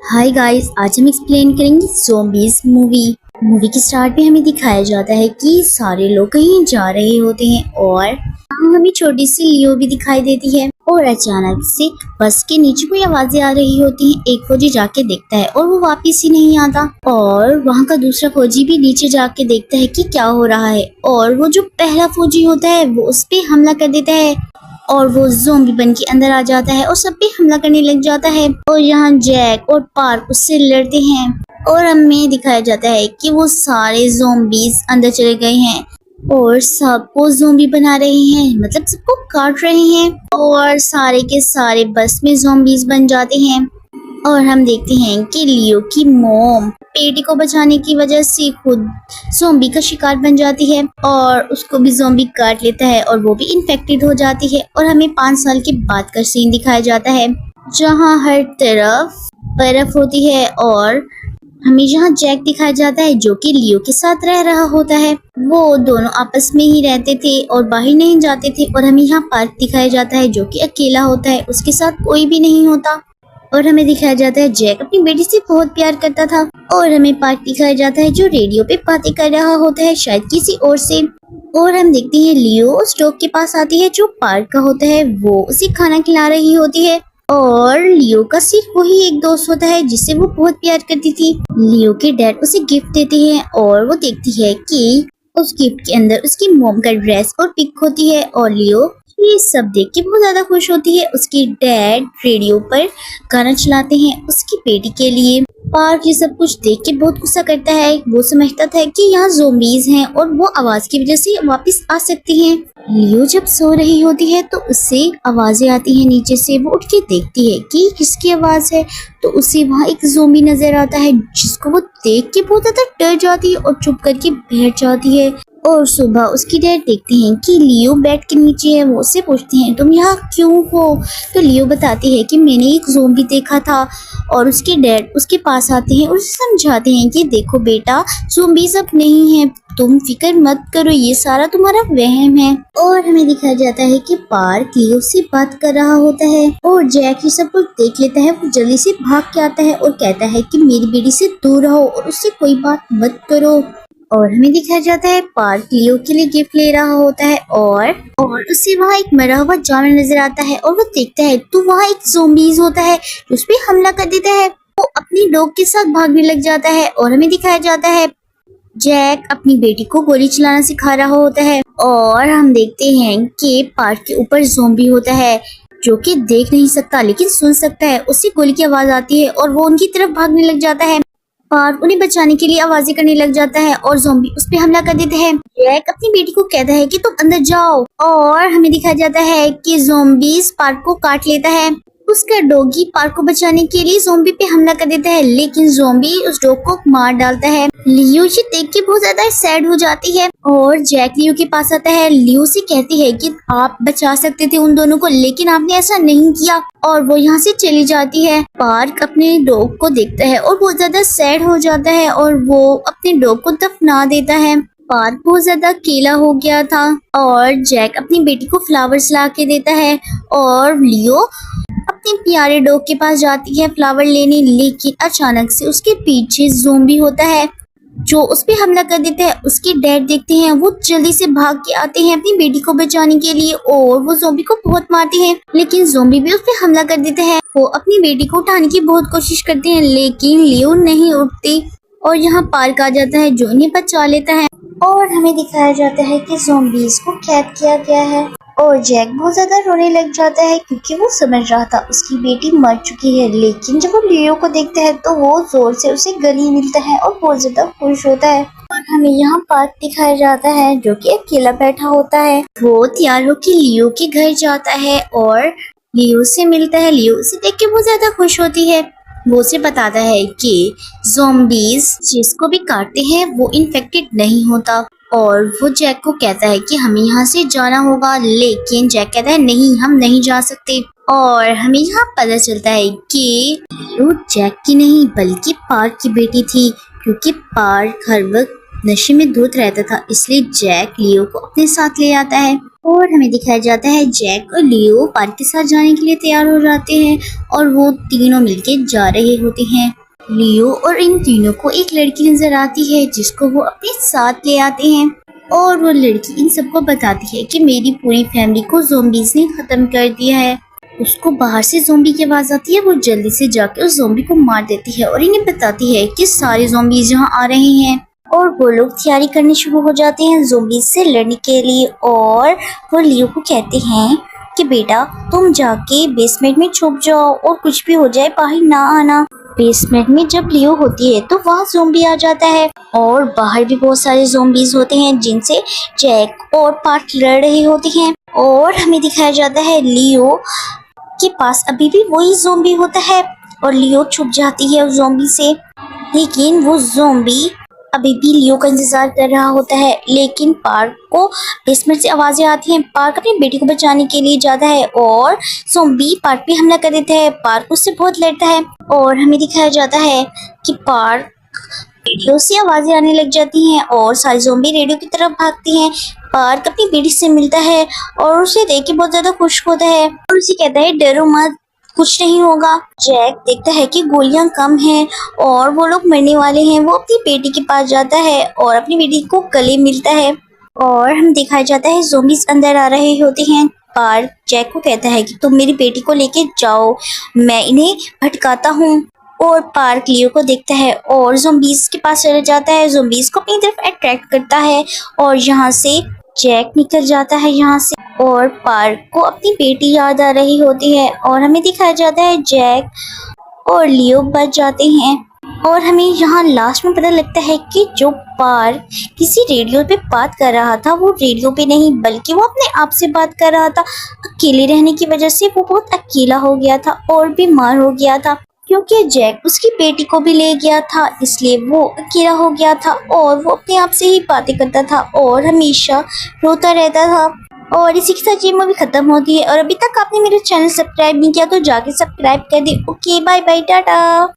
Hi guys, आज हम explain करेंगे ज़ॉम्बीज़ मूवी। मूवी के स्टार्ट में हमें दिखाया जाता है कि सारे लोग कहीं जा रहे होते हैं और हमें छोटी सी लियो भी दिखाई देती है। और अचानक से बस के नीचे कोई आवाजें आ रही होती हैं। एक फौजी जाके देखता है और वो वापस ही नहीं आता। और वहाँ का दूसरा फौजी भी नीचे जाके देखता है कि क्या हो रहा है। और वो जो पहला फौजी होता है वो उस पे हमला कर देता है और वो ज़ॉम्बी बन के अंदर आ जाता है और सब पे हमला करने लग जाता है। और यहाँ जैक और पार्क उससे लड़ते हैं और हमें दिखाया जाता है कि वो सारे ज़ॉम्बीज अंदर चले गए हैं और सबको ज़ॉम्बी बना रहे हैं, मतलब सबको काट रहे हैं और सारे के सारे बस में ज़ॉम्बीज बन जाते हैं। और हम देखते हैं कि लियो की मॉम बेटी को बचाने की वजह से खुद ज़ॉम्बी का शिकार बन जाती है और उसको भी ज़ॉम्बी काट लेता है और वो भी इन्फेक्टेड हो जाती है। और हमें 5 साल के बाद का सीन दिखाया जाता है जहाँ हर तरफ बर्फ होती है और हमें यहाँ जैक दिखाया जाता है जो कि लियो के साथ रह रहा होता है। वो दोनों आपस में ही रहते थे और बाहर नहीं जाते थे। और हमें यहाँ पार्क दिखाया जाता है जो कि अकेला होता है, उसके साथ कोई भी नहीं होता। और हमें दिखाया जाता है जैक अपनी बेटी से बहुत प्यार करता था। और हमें पार्क दिखाया जाता है जो रेडियो पे बातें कर रहा होता है, शायद किसी और से। और हम देखते हैं लियो उस डॉग के पास आती है जो पार्क का होता है, वो उसे खाना खिला रही होती है। और लियो का सिर्फ वही एक दोस्त होता है जिससे वो बहुत प्यार करती थी। लियो के डैड उसे गिफ्ट देते हैं और वो देखती है कि उस गिफ्ट के अंदर उसकी मॉम का ड्रेस और पिक होती है। और लियो ये सब देख के बहुत ज्यादा खुश होती है। उसके डैड रेडियो पर गाना चलाते हैं उसकी बेटी के लिए। पार्क ये सब कुछ देख के बहुत गुस्सा करता है। वो समझता था कि यहाँ ज़ॉम्बीज हैं और वो आवाज की वजह से वापस आ सकती हैं। लियो जब सो रही होती है तो उससे आवाजें आती हैं नीचे से। वो उठ के देखती है कि किसकी आवाज है, तो उसे वहाँ एक ज़ॉम्बी नजर आता है जिसको वो देख के बहुत ज्यादा डर जाती है और चुप करके बैठ जाती है। और सुबह उसकी डैड देखते हैं कि लियो बेड के नीचे है। वो उससे पूछते हैं तुम यहाँ क्यों हो, तो लियो बताती है कि मैंने एक ज़ॉम्बी देखा था। और उसके डैड उसके पास आते हैं और उसे समझाते हैं कि देखो बेटा, ज़ॉम्बीज़ अब नहीं है, तुम फिक्र मत करो, ये सारा तुम्हारा वहम है। और हमें दिखाया जाता है कि पार्क लियो से बात कर रहा होता है और जैक ये सब कुछ देख लेता है। वो जल्दी से भाग के आता है और कहता है कि मेरी बेटी से दूर रहो और उससे कोई बात मत करो। और हमें दिखाया जाता है पार्क लियो के लिए गिफ्ट ले रहा होता है और उससे वहाँ एक मरा हुआ जानवर नजर आता है और वो देखता है तो वहाँ एक ज़ॉम्बीज़ होता है जो उस पर हमला कर देता है। वो अपनी डॉग के साथ भागने लग जाता है और हमें दिखाया जाता है जैक अपनी बेटी को गोली चलाना सिखा रहा होता है। और हम देखते हैं कि पार्क के ऊपर ज़ॉम्बी होता है जो कि देख नहीं सकता लेकिन सुन सकता है। उससे गोली की आवाज आती है और वो उनकी तरफ भागने लग जाता है। पार्क उन्हें बचाने के लिए आवाजें करने लग जाता है और ज़ॉम्बी उस पे हमला कर देते हैं। जैक अपनी बेटी को कहता है कि तुम अंदर जाओ और हमें दिखाया जाता है कि ज़ॉम्बीज़ पार्क को काट लेता है। उसका डॉगी पार्क को बचाने के लिए ज़ॉम्बी पे हमला कर देता है लेकिन ज़ॉम्बी उस डॉग को मार डालता है। लियो ये देख के बहुत ज्यादा सैड हो जाती है और जैक लियो के पास आता है। लियो से कहती है कि आप बचा सकते थे उन दोनों को लेकिन आपने ऐसा नहीं किया और वो यहाँ से चली जाती है। पार्क अपने डॉग को देखता है और बहुत ज्यादा सैड हो जाता है और वो अपने डॉग को दफना देता है। पार्क बहुत ज्यादा अकेला हो गया था और जैक अपनी बेटी को फ्लावर्स ला के देता है और लियो अपने प्यारे डॉग के पास जाती है फ्लावर लेने, लेकिन अचानक से उसके पीछे ज़ॉम्बी होता है जो उस पे हमला कर देता है। उसके डैड देखते हैं, वो जल्दी से भाग के आते हैं अपनी बेटी को बचाने के लिए और वो ज़ॉम्बी को बहुत मारते हैं लेकिन ज़ॉम्बी भी उस पे हमला कर देते हैं। वो अपनी बेटी को उठाने की बहुत कोशिश करते हैं लेकिन लियो नहीं उठती और यहाँ पार्क आ जाता है जो इन्हें बचा लेता है। और हमें दिखाया जाता है कि ज़ॉम्बीज़ को कैद किया गया है और जैक बहुत ज्यादा रोने लग जाता है क्योंकि वो समझ रहा था उसकी बेटी मर चुकी है। लेकिन जब वो लियो को देखता है तो वो जोर से उसे गले मिलता है और बहुत ज्यादा खुश होता है। और हमें यहाँ पार्क दिखाया जाता है जो कि अकेला बैठा होता है। वो तैयार होकर लियो के घर जाता है और लियो से मिलता है। लियो उसे देख के बहुत ज्यादा खुश होती है। वो उसे बताता है कि ज़ॉम्बीज़ जिसको भी काटते हैं वो इन्फेक्टेड नहीं होता और वो जैक को कहता है कि हमें यहाँ से जाना होगा लेकिन जैक कहता है नहीं, हम नहीं जा सकते। और हमें यहाँ पता चलता है कि वो जैक की नहीं बल्कि पार्क की बेटी थी क्योंकि पार्क हर वक्त नशे में धुत रहता था, इसलिए जैक लियो को अपने साथ ले आता है। और हमें दिखाया जाता है जैक और लियो पार्क के साथ जाने के लिए तैयार हो जाते हैं और वो तीनों मिलके जा रहे होते हैं। लियो और इन तीनों को एक लड़की नजर आती है जिसको वो अपने साथ ले आते हैं और वो लड़की इन सबको बताती है कि मेरी पूरी फैमिली को ज़ॉम्बीज़ ने खत्म कर दिया है। उसको बाहर से ज़ॉम्बी की आवाज़ आती है, वो जल्दी से जाकर उस ज़ॉम्बी को मार देती है और इन्हें बताती है कि सारे ज़ॉम्बीज़ यहाँ आ रहे हैं और वो लोग तैयारी करनी शुरू हो जाते हैं ज़ॉम्बीज़ से लड़ने के लिए। और वो लियो को कहते हैं कि बेटा तुम जाके बेसमेंट में छुप जाओ और कुछ भी हो जाए बाहर ना आना। बेसमेंट में जब लियो होती है तो वहाँ ज़ॉम्बी आ जाता है और बाहर भी बहुत सारे ज़ॉम्बीज़ होते हैं जिनसे जैक और पार्क लड़ रहे होते हैं। और हमें दिखाया जाता है लियो के पास अभी भी वही ज़ॉम्बी होता है और लियो छुप जाती है उस ज़ॉम्बी से, लेकिन वो ज़ॉम्बी अभी भी लियो का इंतजार कर रहा होता है। लेकिन पार्क को बेसमेंट से आवाजें आती हैं। पार्क अपनी बेटी को बचाने के लिए जाता है और ज़ॉम्बी पार्क पे हमला कर देता है। पार्क उससे बहुत लड़ता है और हमें दिखाया जाता है कि पार्क रेडियो से आवाजें आने लग जाती हैं और सारे ज़ॉम्बी रेडियो की तरफ भागते हैं। पार्क अपनी बेटी से मिलता है और उसे देख के बहुत ज्यादा खुश होता है और उसे कहता है डरो मत, कुछ नहीं होगा। जैक देखता है कि गोलियां कम हैं और वो लोग मरने वाले हैं। वो अपनी बेटी के पास जाता है और अपनी बेटी को गले मिलता है और हम दिखाया जाता है ज़ॉम्बीज़ अंदर आ रहे होते हैं। पार्क जैक को कहता है कि तुम मेरी बेटी को लेके जाओ, मैं इन्हें भटकाता हूँ। और पार्क लियो को देखता है और ज़ॉम्बीज़ के पास चले जाता है, ज़ॉम्बीज़ को अपनी तरफ अट्रैक्ट करता है और यहाँ से जैक निकल जाता है यहाँ से। और पार्क को अपनी बेटी याद आ रही होती है और हमें दिखाया जाता है जैक और लियो बच जाते हैं। और हमें यहाँ लास्ट में पता लगता है कि जो पार्क किसी रेडियो पे बात कर रहा था वो रेडियो पे नहीं बल्कि वो अपने आप से बात कर रहा था। अकेले रहने की वजह से वो बहुत अकेला हो गया था और बीमार हो गया था क्योंकि जैक उसकी बेटी को भी ले गया था, इसलिए वो अकेला हो गया था और वो अपने आप से ही बातें करता था और हमेशा रोता रहता था। और इसी के साथ ये मूवी खत्म होती है। और अभी तक आपने मेरा चैनल सब्सक्राइब नहीं किया तो जाके सब्सक्राइब कर दे। Okay bye bye Tata.